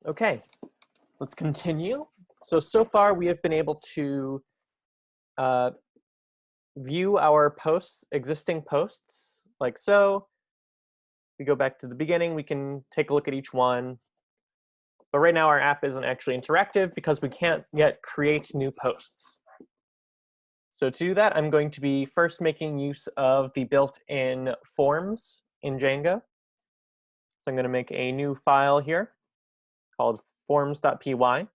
Okay, let's continue. So far we have been able to view our existing posts, like so. We go back to the beginning, we can take a look at each one. But right now our app isn't actually interactive because we can't yet create new posts. So to do that, I'm going to be first making use of the built-in forms in Django. So I'm going to make a new file here called forms.py. I'm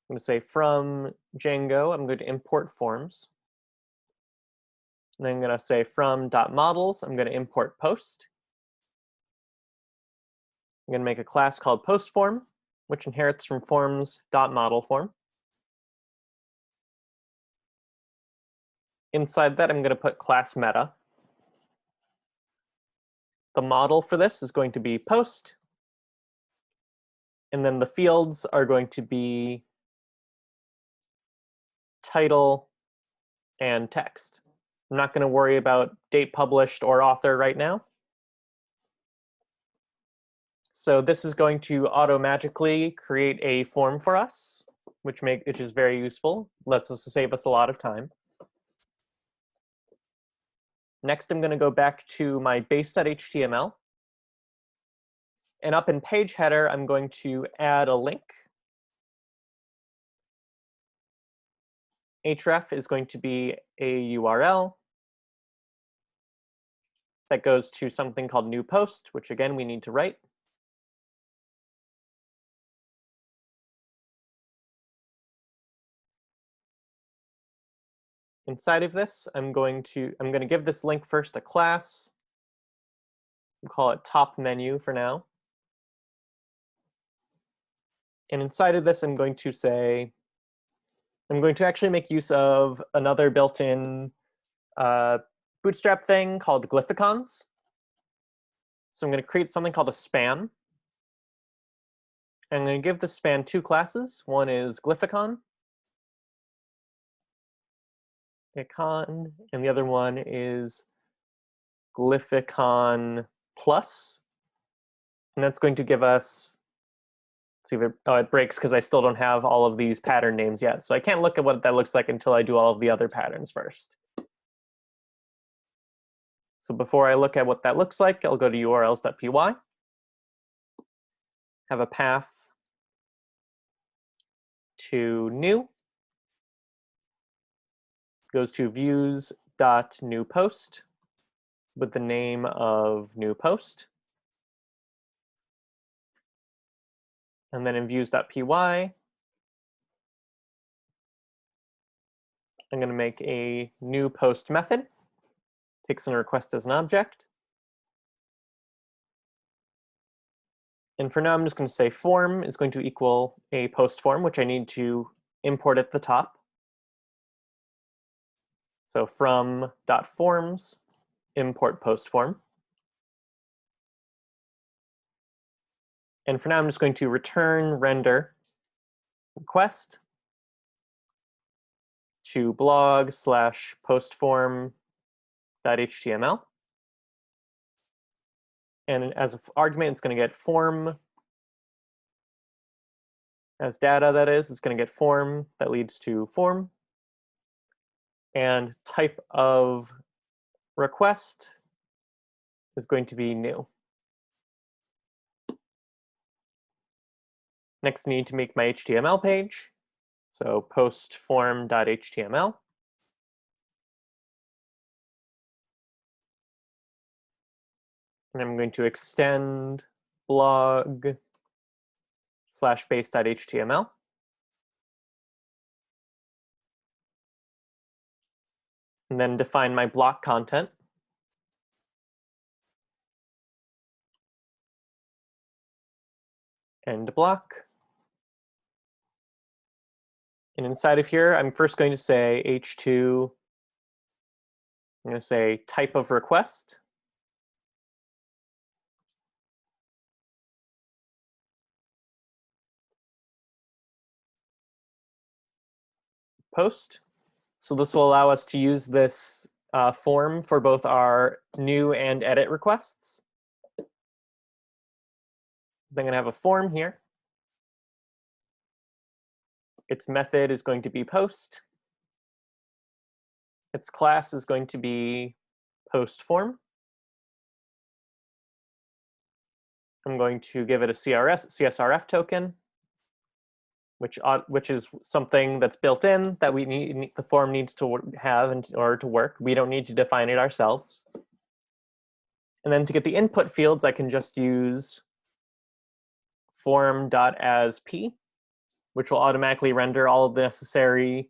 going to say from Django, I'm going to import forms. And then I'm going to say from .models, I'm going to import post. I'm going to make a class called postForm, which inherits from forms.modelForm. Inside that, I'm going to put class meta. The model for this is going to be post. And then the fields are going to be title and text. I'm not going to worry about date published or author right now. So this is going to automatically create a form for us, which is very useful. Lets us save us a lot of time. Next, I'm going to go back to my base.html. And up in page header, I'm going to add a link. href is going to be a URL that goes to something called new post, which again, we need to write. Inside of this, I'm going to give this link first a class. We'll call it top menu for now. And inside of this, I'm going to actually make use of another built-in Bootstrap thing called glyphicons. So I'm going to create something called a span. I'm going to give the span two classes. One is glyphicon, and the other one is glyphicon plus. And that's going to give us, let's see if it breaks because I still don't have all of these pattern names yet. So I can't look at what that looks like until I do all of the other patterns first. So before I look at what that looks like, I'll go to urls.py, have a path to new, goes to views.newPost with the name of new post. And then in views.py, I'm going to make a new post method, takes in a request as an object. And for now, I'm just going to say form is going to equal a post form, which I need to import at the top. So from.forms, import post form. And for now, I'm just going to return render request to blog/postform.html. And as an argument, it's going to get form as data, that is. It's going to get form that leads to form. And type of request is going to be new. Next, I need to make my HTML page. So postform.html. And I'm going to extend blog/base.html. And then define my block content. End block. And inside of here, I'm first going to say h2, I'm going to say type of request. Post. So this will allow us to use this form for both our new and edit requests. Then I'm going to have a form here. Its method is going to be post. Its class is going to be post form. I'm going to give it a CSRF token, which is something that's built in that the form needs to have in order to work. We don't need to define it ourselves. And then to get the input fields, I can just use form.asp, which will automatically render all of the necessary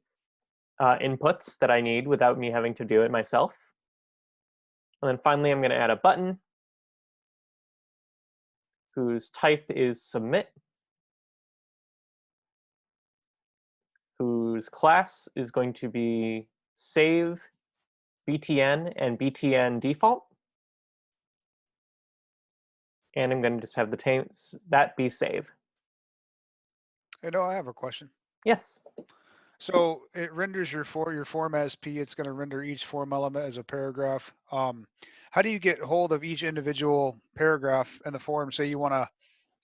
inputs that I need without me having to do it myself. And then finally, I'm going to add a button whose type is submit, whose class is going to be save, btn, and btn default. And I'm going to just have that be save. I have a question. Yes. So it renders your form as P. It's going to render each form element as a paragraph. How do you get hold of each individual paragraph in the form? Say you want to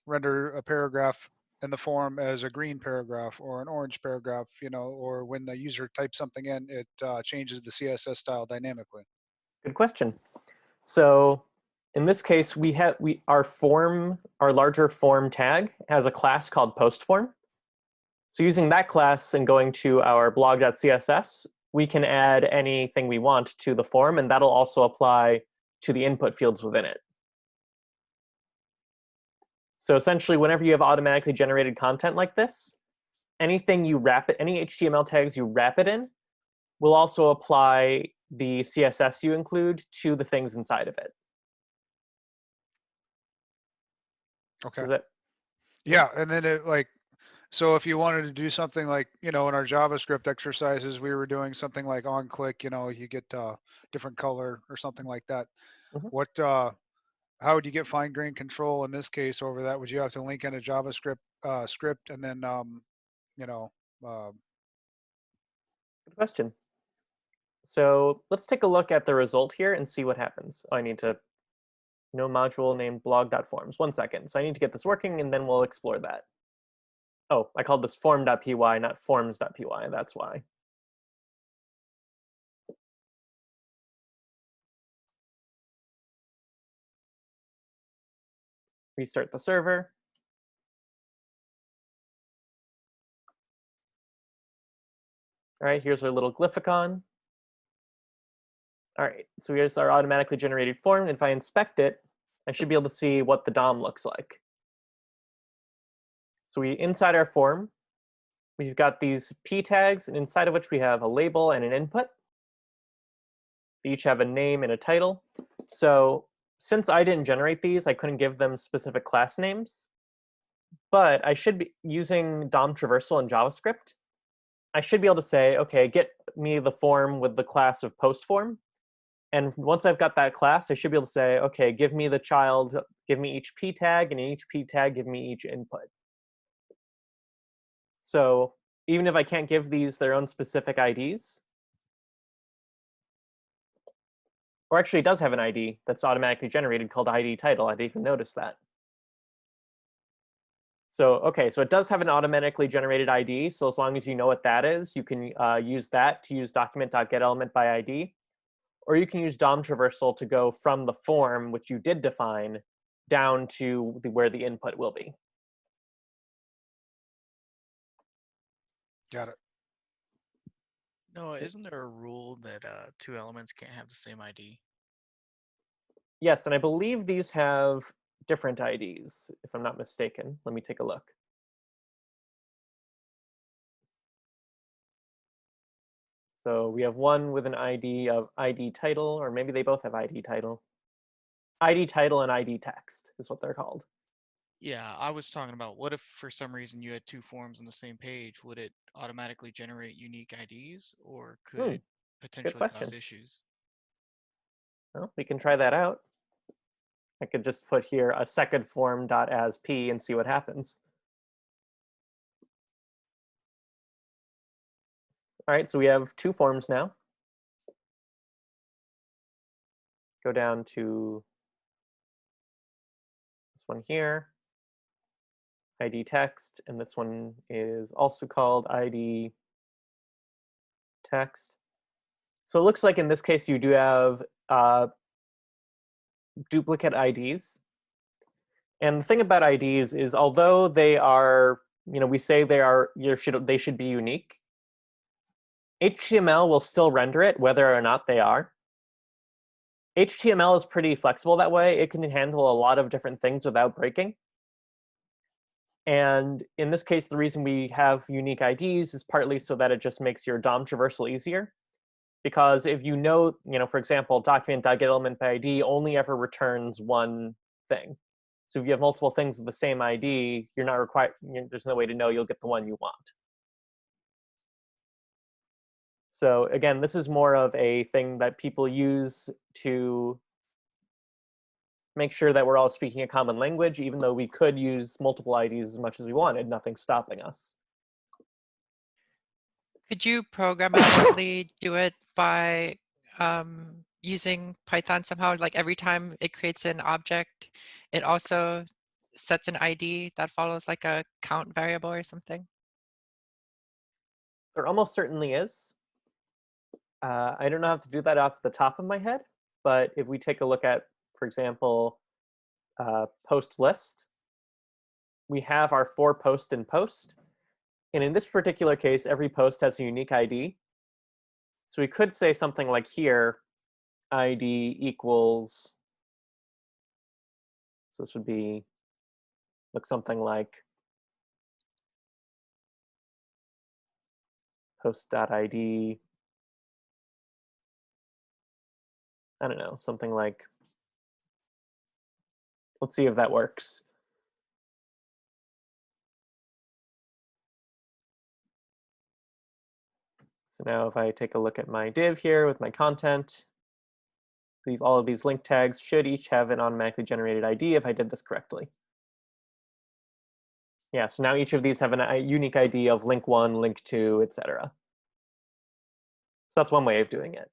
render a paragraph in the form as a green paragraph or an orange paragraph, or when the user types something in, it changes the CSS style dynamically. Good question. So in this case, our larger form tag has a class called postform. So using that class and going to our blog.css, we can add anything we want to the form, and that'll also apply to the input fields within it. So essentially, whenever you have automatically generated content like this, anything you wrap it, any HTML tags you wrap it in, will also apply the CSS you include to the things inside of it. Okay. Is that? Yeah, and then so if you wanted to do something like, in our JavaScript exercises, we were doing something like on click, you get different color or something like that. Mm-hmm. How would you get fine grained control in this case over that? Would you have to link in a JavaScript script and then, Good question. So let's take a look at the result here and see what happens. I need to no module named blog.forms. 1 second. So I need to get this working, and then we'll explore that. Oh, I called this form.py, not forms.py. That's why. Restart the server. All right, here's our little glyphicon. All right, so here's our automatically generated form. And if I inspect it, I should be able to see what the DOM looks like. So inside our form, we've got these p tags, and inside of which we have a label and an input. They each have a name and a title. So since I didn't generate these, I couldn't give them specific class names. But I should be using DOM traversal in JavaScript. I should be able to say, OK, get me the form with the class of post form. And once I've got that class, I should be able to say, OK, give me the child, give me each p tag, and in each p tag, give me each input. So even if I can't give these their own specific IDs, or actually it does have an ID that's automatically generated called ID title. I didn't even notice that. So OK, so it does have an automatically generated ID. So as long as you know what that is, you can use that to use document.getElementById. Or you can use DOM traversal to go from the form, which you did define, down to where the input will be. Got it. No, isn't there a rule that two elements can't have the same ID? Yes, and I believe these have different IDs, if I'm not mistaken. Let me take a look. So we have one with an ID of ID title, or maybe they both have ID title. ID title and ID text is what they're called. Yeah, I was talking about what if for some reason you had two forms on the same page? Would it automatically generate unique IDs, or could it potentially cause issues? Well, we can try that out. I could just put here a second form.asp and see what happens. All right, so we have two forms now. Go down to this one here. ID text, and this one is also called ID text. So it looks like in this case you do have duplicate IDs. And the thing about IDs is, although they are, we say they should be unique, HTML will still render it whether or not they are. HTML is pretty flexible that way. It can handle a lot of different things without breaking. And in this case, the reason we have unique IDs is partly so that it just makes your DOM traversal easier. Because if for example, document.getElementById only ever returns one thing. So if you have multiple things with the same ID, you're not required. There's no way to know you'll get the one you want. So again, this is more of a thing that people use to make sure that we're all speaking a common language, even though we could use multiple IDs as much as we wanted, nothing's stopping us. Could you programmatically do it by using Python somehow? Like every time it creates an object, it also sets an ID that follows like a count variable or something? There almost certainly is. I don't know how to do that off the top of my head, but if we take a look at, for example, post list, we have our for post in post. And in this particular case, every post has a unique ID. So we could say something like here, ID equals, so this would look something like post.id, I don't know, something like, let's see if that works. So now if I take a look at my div here with my content, I believe all of these link tags should each have an automatically generated ID if I did this correctly. Yeah, so now each of these have a unique ID of link 1, link 2, etc. So that's one way of doing it.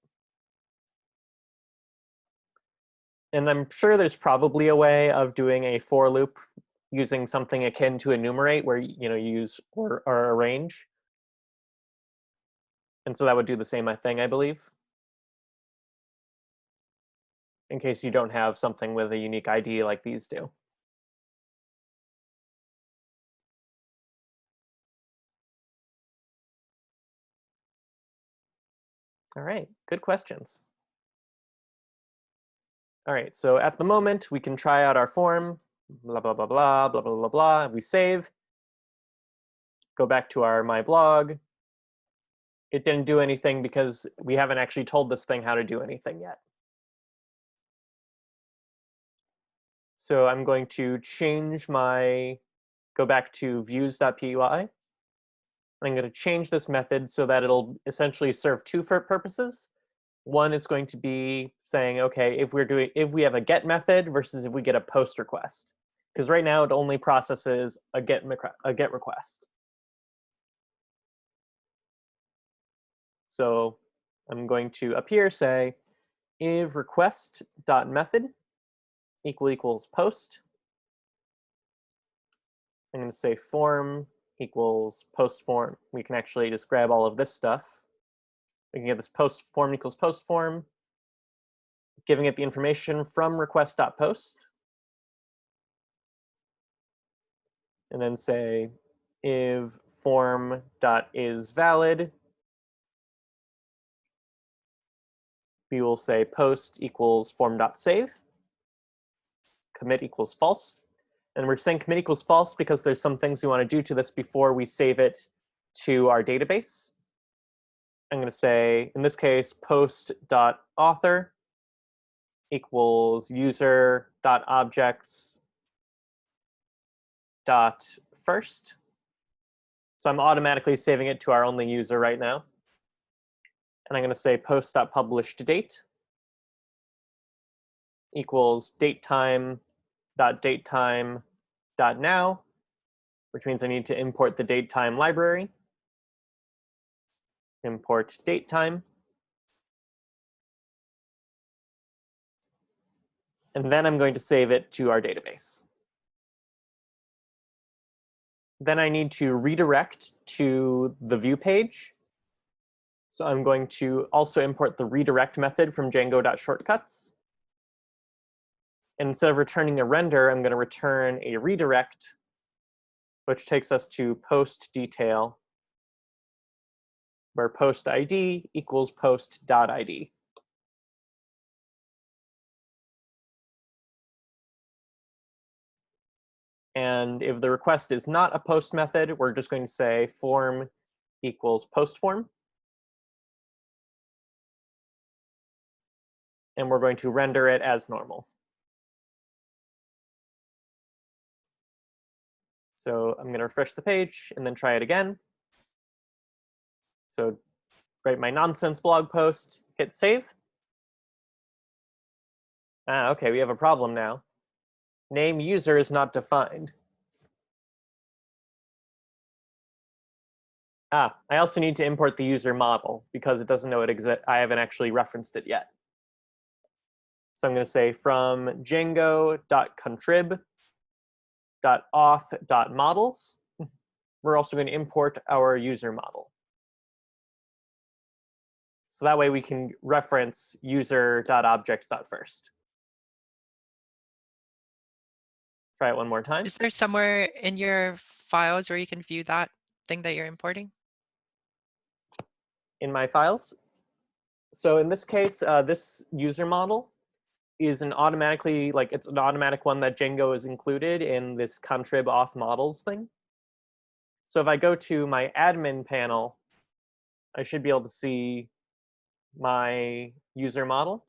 And I'm sure there's probably a way of doing a for loop using something akin to enumerate, where you use or arrange. And so that would do the same thing, I believe, in case you don't have something with a unique ID like these do. All right, good questions. All right, so at the moment, we can try out our form, blah, blah, blah, blah, blah, blah, blah, blah. We save, go back to our my blog. It didn't do anything because we haven't actually told this thing how to do anything yet. So I'm going to go back to views.py. I'm going to change this method so that it'll essentially serve two purposes. One is going to be saying, okay, if we have a get method versus if we get a post request. Because right now it only processes a get request. So I'm going to up here say if request.method equals post. I'm going to say form equals post form. We can actually just grab all of this stuff. We can get this post form equals post form, giving it the information from request.post. And then say if form.isValid, we will say post equals form.save, commit equals false. And we're saying commit equals false because there's some things we want to do to this before we save it to our database. I'm going to say, in this case, post.author equals user.objects.first. So I'm automatically saving it to our only user right now. And I'm going to say post.publishedDate equals datetime.datetime.now, which means I need to import the datetime library. Import datetime. And then I'm going to save it to our database. Then I need to redirect to the view page. So I'm going to also import the redirect method from Django.shortcuts. Instead of returning a render, I'm going to return a redirect, which takes us to post detail, where post ID equals post.id. And if the request is not a post method, we're just going to say form equals post form. And we're going to render it as normal. So I'm going to refresh the page and then try it again. So write my nonsense blog post, hit save. Okay, we have a problem now. Name user is not defined. I also need to import the user model because it doesn't know it exists. I haven't actually referenced it yet. So I'm going to say from django.contrib.auth.models. We're also going to import our user model. So that way we can reference user.objects.first. Try it one more time. Is there somewhere in your files where you can view that thing that you're importing? In my files. So in this case, this user model is an automatically, like it's an automatic one that Django is included in this contrib auth models thing. So if I go to my admin panel, I should be able to see my user model.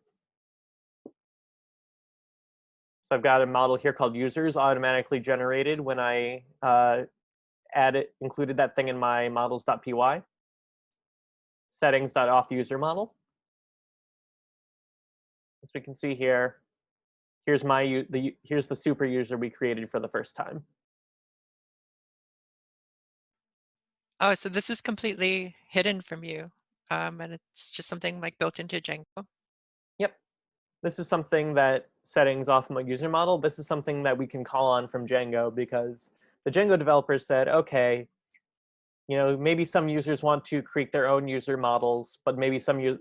So I've got a model here called users automatically generated when I included that thing in my models.py. Settings.auth user model. As we can see here, here's here's the super user we created for the first time. Oh, so this is completely hidden from you, and it's just something like built into Django. Yep. This is something that settings off my user model. This is something that we can call on from Django because the Django developers said, okay, maybe some users want to create their own user models, but maybe some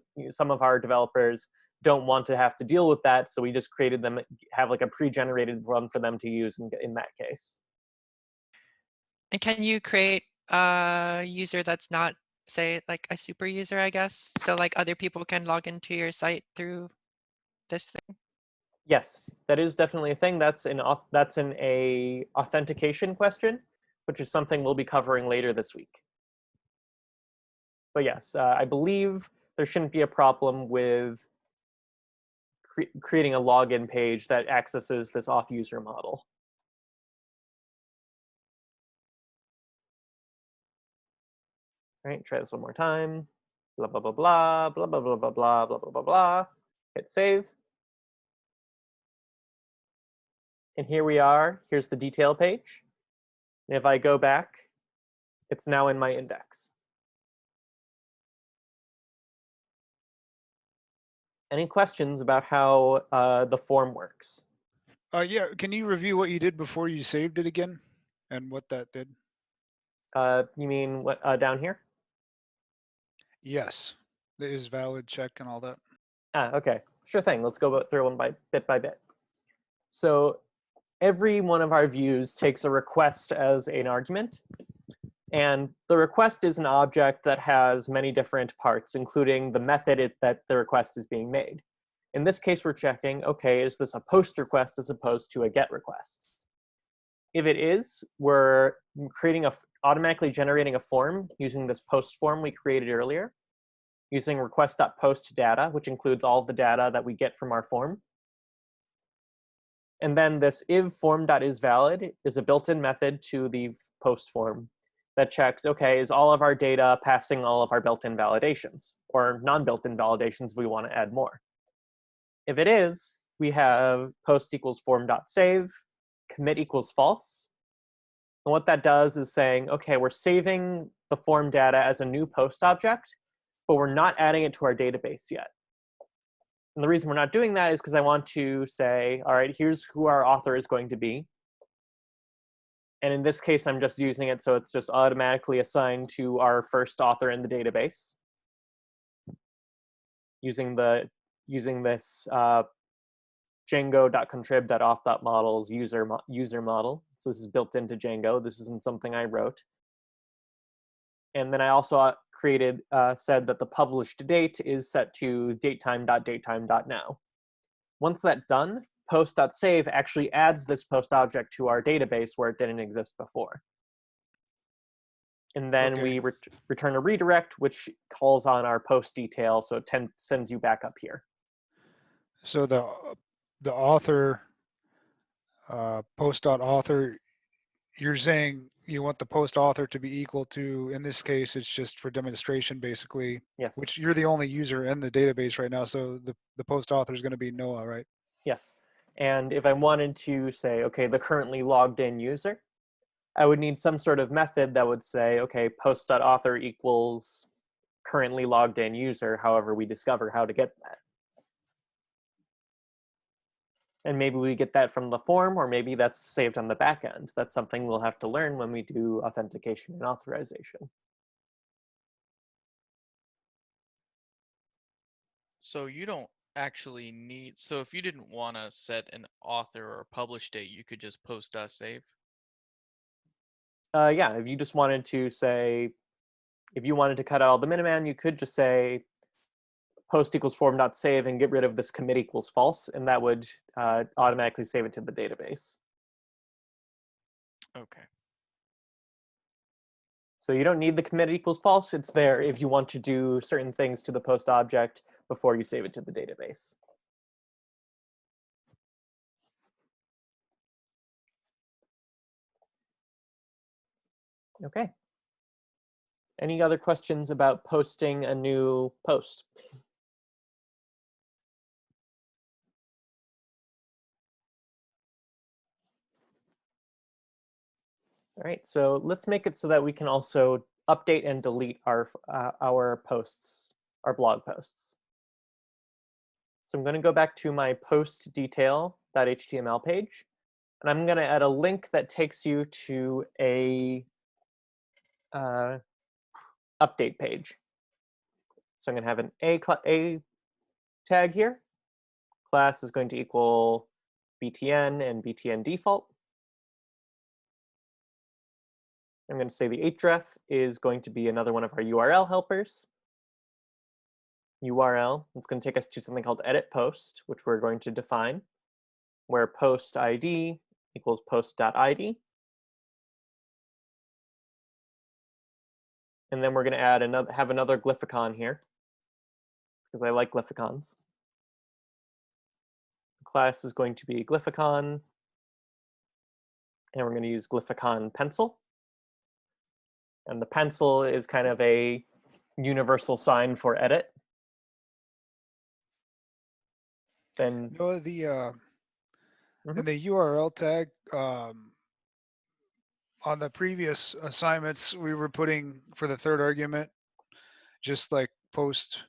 of our developers don't want to have to deal with that. So we just created them, have like a pre-generated one for them to use in that case. And can you create a user that's not, say, like a super user, I guess? So like other people can log into your site through this thing? Yes, that is definitely a thing. That's an authentication question, which is something we'll be covering later this week. But yes, I believe there shouldn't be a problem with creating a login page that accesses this auth user model. All right, try this one more time. Blah, blah, blah, blah, blah, blah, blah, blah, blah, blah, blah, blah, blah. Hit save. And here we are. Here's the detail page. And if I go back, it's now in my index. Any questions about how the form works? Yeah, can you review what you did before you saved it again and what that did? You mean what down here? Yes, the is valid check and all that. Okay, sure thing. Let's go through one bit by bit. So every one of our views takes a request as an argument. And the request is an object that has many different parts, including the method that the request is being made. In this case, we're checking, okay, is this a post request as opposed to a get request? If it is, we're automatically generating a form using this post form we created earlier, using request.post data, which includes all the data that we get from our form. And then this if form.isValid is a built-in method to the post form that checks, okay, is all of our data passing all of our built-in validations, or non-built-in validations if we want to add more. If it is, we have post equals form.save, commit equals false. And what that does is saying, okay, we're saving the form data as a new post object, but we're not adding it to our database yet. And the reason we're not doing that is because I want to say, all right, here's who our author is going to be. And in this case, I'm just using it so it's just automatically assigned to our first author in the database using this Django.contrib.auth.models user model. So this is built into Django. This isn't something I wrote. And then I also said that the published date is set to datetime.datetime.now. Once that's done, post.save actually adds this post object to our database where it didn't exist before. And then we return a redirect, which calls on our post detail, so it sends you back up here. So the author, post.author, you're saying you want the post author to be equal to, in this case, it's just for demonstration, basically. Yes. Which you're the only user in the database right now, so the post author is going to be Noah, right? Yes. And if I wanted to say, okay, the currently logged in user, I would need some sort of method that would say, okay, post.author equals currently logged in user, however we discover how to get that. And maybe we get that from the form, or maybe that's saved on the back end. That's something we'll have to learn when we do authentication and authorization. So you don't actually need, so if you didn't want to set an author or a publish date, you could just post.save? Yeah, if you just wanted to say, if you wanted to cut out all the miniman, you could just say post equals form.save and get rid of this commit equals false, and that would automatically save it to the database. Okay. So you don't need the commit equals false. It's there if you want to do certain things to the post object before you save it to the database. Okay. Any other questions about posting a new post? All right, so let's make it so that we can also update and delete our posts, our blog posts. So I'm going to go back to my post detail.html page, and I'm going to add a link that takes you to a update page. So I'm going to have an A tag here. Class is going to equal btn and btn default. I'm going to say the href is going to be another one of our URL helpers. URL, it's going to take us to something called edit post, which we're going to define, where post ID equals post.id. And then we're going to add have another glyphicon here, because I like glyphicons. The class is going to be glyphicon, and we're going to use glyphicon pencil. And the pencil is kind of a universal sign for edit. Then No, in the URL tag, on the previous assignments, we were putting for the third argument, just like post.id.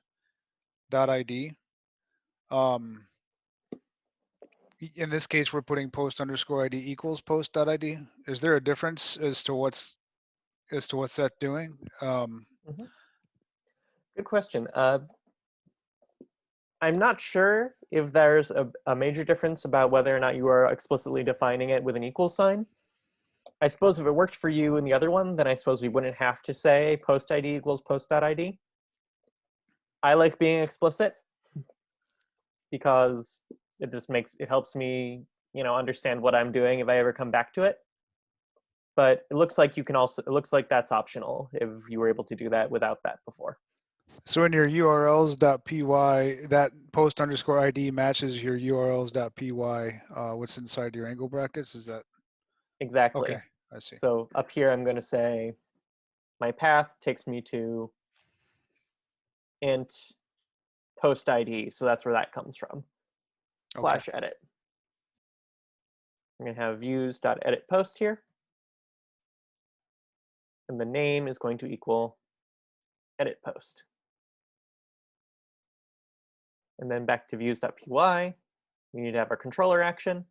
In this case, we're putting post_id equals post.id. Is there a difference as to what's that doing? Good question. I'm not sure if there's a major difference about whether or not you are explicitly defining it with an equal sign. I suppose if it worked for you in the other one, then I suppose we wouldn't have to say post ID equals post.id. I like being explicit because it just helps me, understand what I'm doing if I ever come back to it. But it looks like it looks like that's optional if you were able to do that without that before. So in your urls.py, that post_id matches your urls.py, what's inside your angle brackets? Is that? Exactly. Okay, I see. So up here, I'm going to say my path takes me to int post ID. So that's where that comes from, /edit. I'm going to have views.edit post here. And the name is going to equal edit post. And then back to views.py, we need to have our controller action.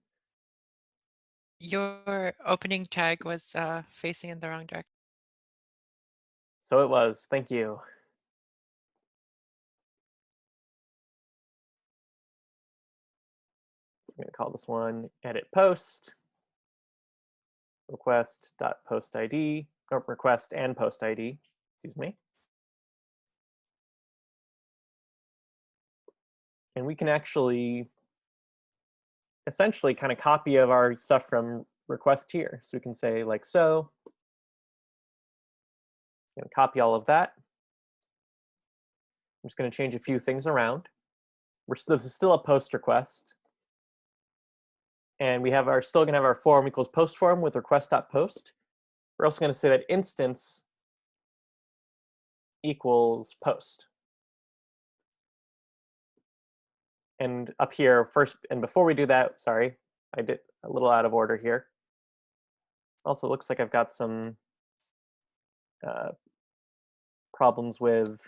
Your opening tag was facing in the wrong direction. So it was. Thank you. So I'm going to call this one edit post request.post ID, or request and post ID, excuse me. And we can actually essentially kind of copy of our stuff from request here. So we can say like so, and copy all of that. I'm just going to change a few things around. This is still a post request. And we have still going to have our form equals post form with request.post. We're also going to say that instance equals post. And up here first, and before we do that, sorry, I did a little out of order here. Also, it looks like I've got some problems with,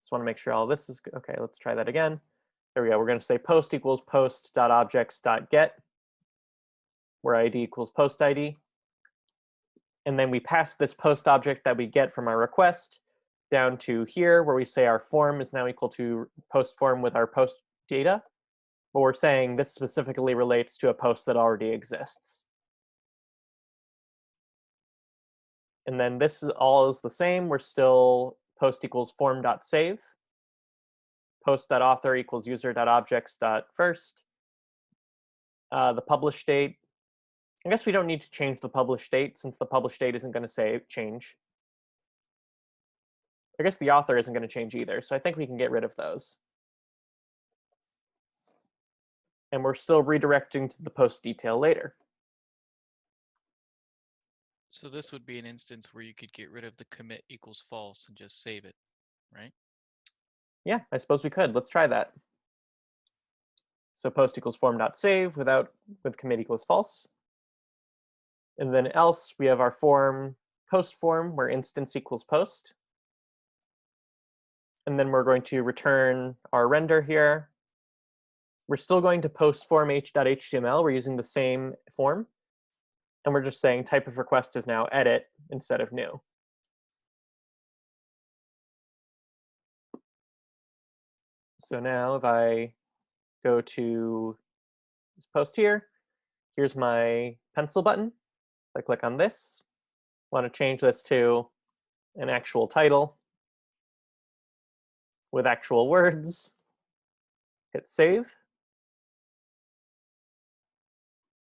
just want to make sure all this is good. Okay, let's try that again. There we go. We're going to say post equals post.objects.get, where ID equals post ID. And then we pass this post object that we get from our request down to here, where we say our form is now equal to post form with our post data. But we're saying this specifically relates to a post that already exists. And then this all is the same. We're still post equals form.save. Post.author equals user.objects.first. The publish date, I guess we don't need to change the publish date since the publish date isn't going to change. I guess the author isn't going to change either, so I think we can get rid of those. And we're still redirecting to the post detail later. So this would be an instance where you could get rid of the commit equals false and just save it, right? Yeah, I suppose we could. Let's try that. So post equals form.save with commit equals false. And then else, we have our form post form where instance equals post. And then we're going to return our render here. We're still going to post form h.html. We're using the same form. And we're just saying type of request is now edit instead of new. So now if I go to this post here, here's my pencil button. If I click on this, want to change this to an actual title with actual words, hit save.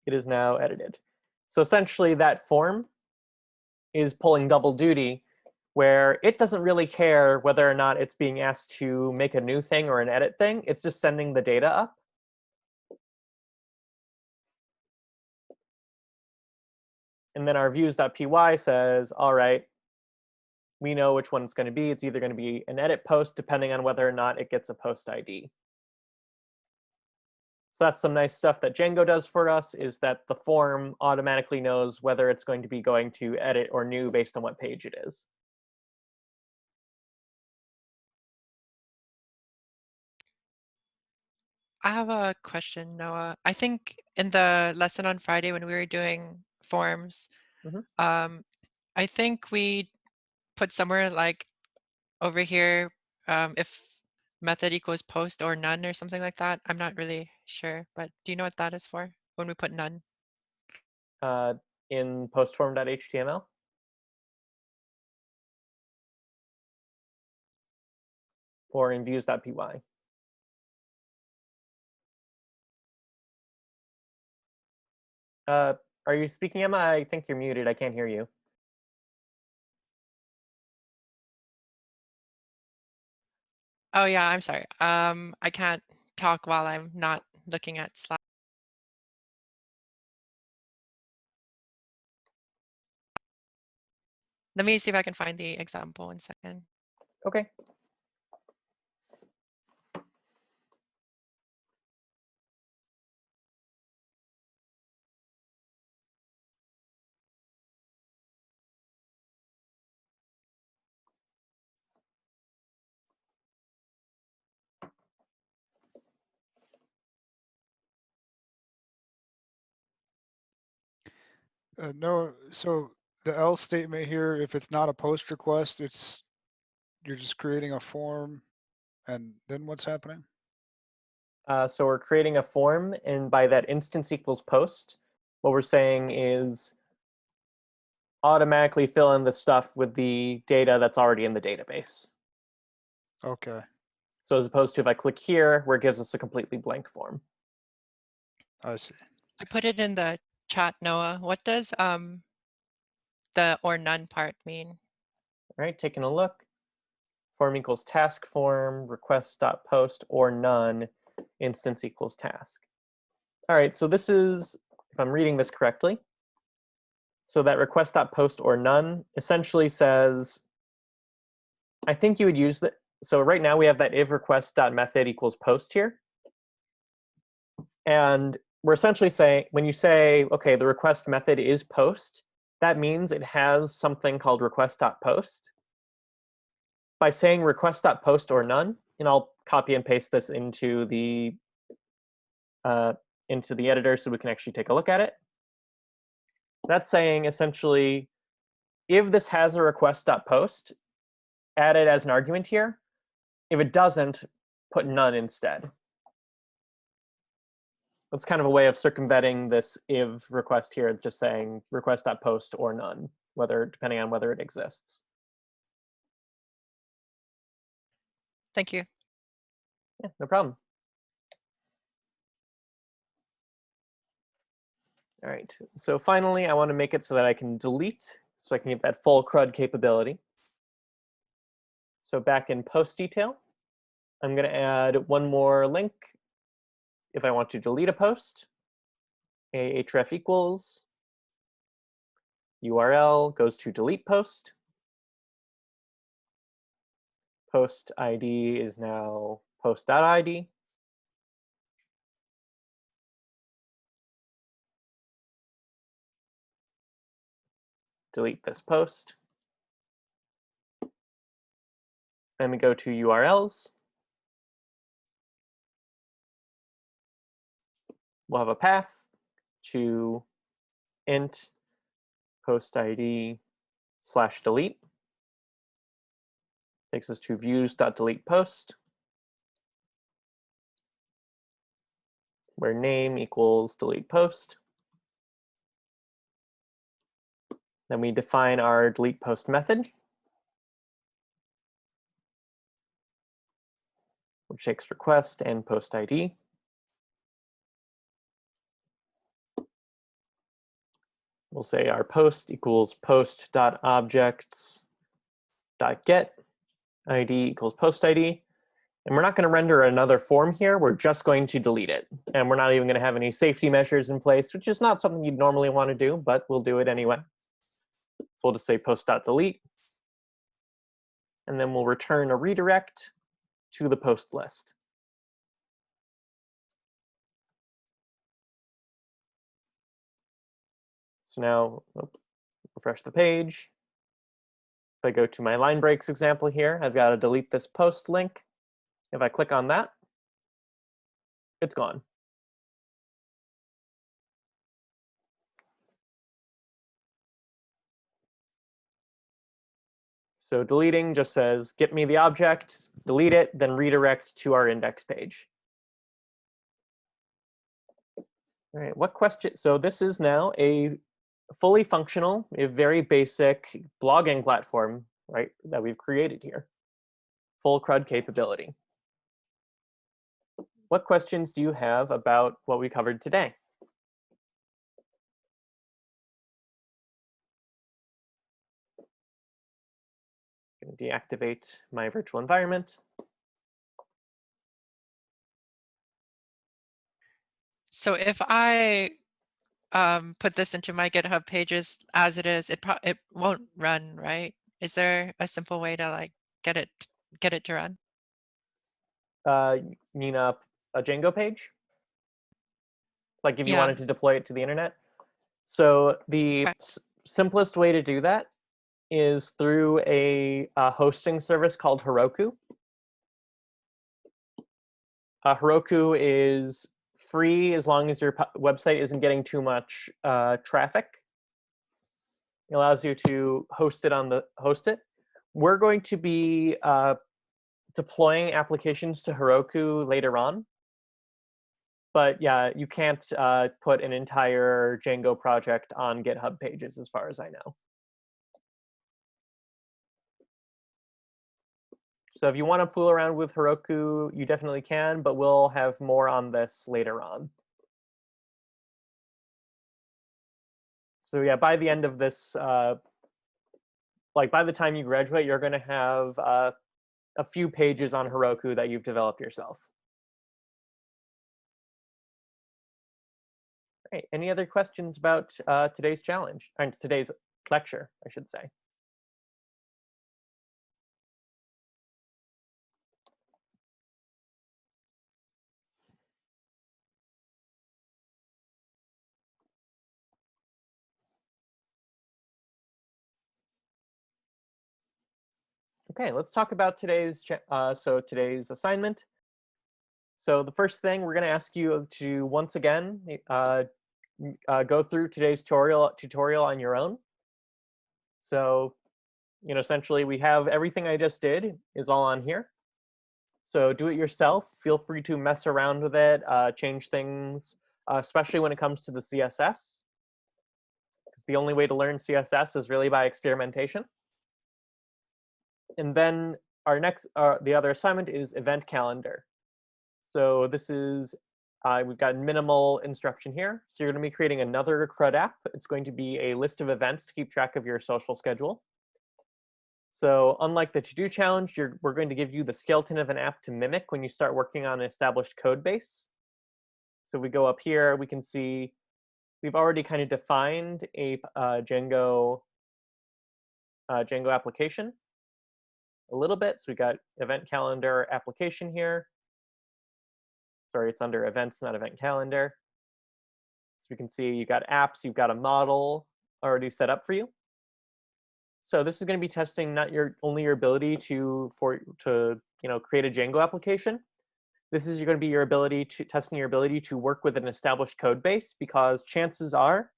It is now edited. So essentially that form is pulling double duty where it doesn't really care whether or not it's being asked to make a new thing or an edit thing. It's just sending the data up. And then our views.py says, all right, we know which one it's going to be. It's either going to be an edit post depending on whether or not it gets a post ID. So that's some nice stuff that Django does for us, is that the form automatically knows whether it's going to be going to edit or new based on what page it is. I have a question, Noah. I think in the lesson on Friday when we were doing forms, I think we put somewhere like over here if method equals post or none or something like that. I'm not really sure, but do you know what that is for when we put none? In postform.html? Or in views.py? Are you speaking, Emma? I think you're muted. I can't hear you. Oh yeah, I'm sorry. I can't talk while I'm not looking at Slack. Let me see if I can find the example in a second. Okay. No, so the else statement here, if it's not a post request, you're just creating a form, and then what's happening? So we're creating a form, and by that instance equals post, what we're saying is automatically fill in the stuff with the data that's already in the database. Okay, So as opposed to if I click here, where it gives us a completely blank form. I see. I put it in the chat, Noah. What does the or none part mean? All right, taking a look. Form equals task form, request.post or none, instance equals task. All right, so this is, if I'm reading this correctly, so that request.post or none essentially says, I think you would use that. So right now we have that if request.method equals post here. And we're essentially saying, when you say, okay, the request method is post, that means it has something called request.post. By saying request.post or none, and I'll copy and paste this into the editor so we can actually take a look at it. That's saying essentially, if this has a request.post, add it as an argument here. If it doesn't, put none instead. That's kind of a way of circumventing this if request here, just saying request.post or none, depending on whether it exists. Thank you. Yeah, no problem. All right, so finally, I want to make it so that I can delete, so I can get that full CRUD capability. So back in post detail, I'm going to add one more link if I want to delete a post. Ahref equals URL goes to delete post. Post ID is now post.id. Delete this post. Then we go to URLs. We'll have a path to int post ID /delete. Takes us to views.delete post, where name equals delete post. Then we define our delete post method, which takes request and post ID. We'll say our post equals post.objects.get ID equals post ID. And we're not going to render another form here. We're just going to delete it. And we're not even going to have any safety measures in place, which is not something you'd normally want to do, but we'll do it anyway. So we'll just say post.delete. And then we'll return a redirect to the post list. So now, refresh the page. If I go to my line breaks example here, I've got to delete this post link. If I click on that, it's gone. So deleting just says, get me the object, delete it, then redirect to our index page. All right, what question? So this is now a fully functional, a very basic blogging platform, right, that we've created here. Full CRUD capability. What questions do you have about what we covered today? I'm going to deactivate my virtual environment. So if I put this into my GitHub pages as it is, it won't run, right? Is there a simple way to like get it to run? You mean a Django page? Like if you Yeah. wanted to deploy it to the internet? So the Okay. simplest way to do that is through a hosting service called Heroku. Heroku is free as long as your website isn't getting too much traffic. It allows you to host it. We're going to be deploying applications to Heroku later on. But yeah, you can't put an entire Django project on GitHub pages, as far as I know. So if you want to fool around with Heroku, you definitely can, but we'll have more on this later on. So yeah, by the end of this, like by the time you graduate, you're going to have a few pages on Heroku that you've developed yourself. Great. Any other questions about today's challenge, and today's lecture, I should say? Okay, let's talk about today's today's assignment. So the first thing we're going to ask you to once again go through today's tutorial on your own. So, essentially we have everything I just did is all on here. So do it yourself. Feel free to mess around with it, change things, especially when it comes to the CSS. Because the only way to learn CSS is really by experimentation. And then the other assignment is event calendar. So this is, we've got minimal instruction here. So you're going to be creating another CRUD app. It's going to be a list of events to keep track of your social schedule. So unlike the to-do challenge, we're going to give you the skeleton of an app to mimic when you start working on an established code base. So if we go up here, we can see we've already kind of defined a Django application a little bit. So we got event calendar application here. Sorry, it's under events, not event calendar. So we can see you've got apps, you've got a model already set up for you. So this is going to be testing not only your ability to create a Django application. This is going to be testing your ability to work with an established code base, because chances are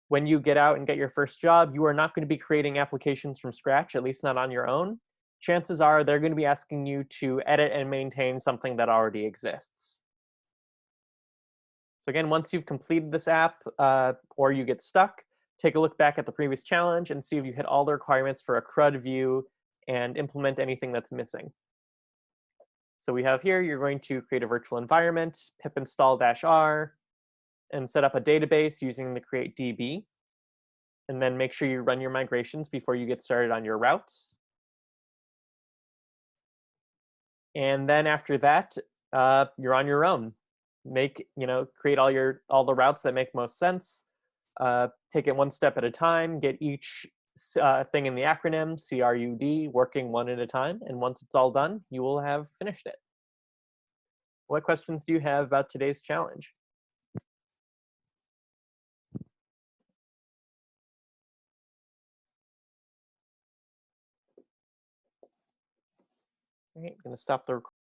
when you get out and get your first job, you are not going to be creating applications from scratch, at least not on your own. Chances are they're going to be asking you to edit and maintain something that already exists. So again, once you've completed this app or you get stuck, take a look back at the previous challenge and see if you hit all the requirements for a CRUD view and implement anything that's missing. So we have here, you're going to create a virtual environment, pip install -r, and set up a database using the create DB. And then make sure you run your migrations before you get started on your routes. And then after that, you're on your own. Create all the routes that make most sense. Take it one step at a time. Get each thing in the acronym CRUD working one at a time. And once it's all done, you will have finished it. What questions do you have about today's challenge? All right, I'm going to stop the recording.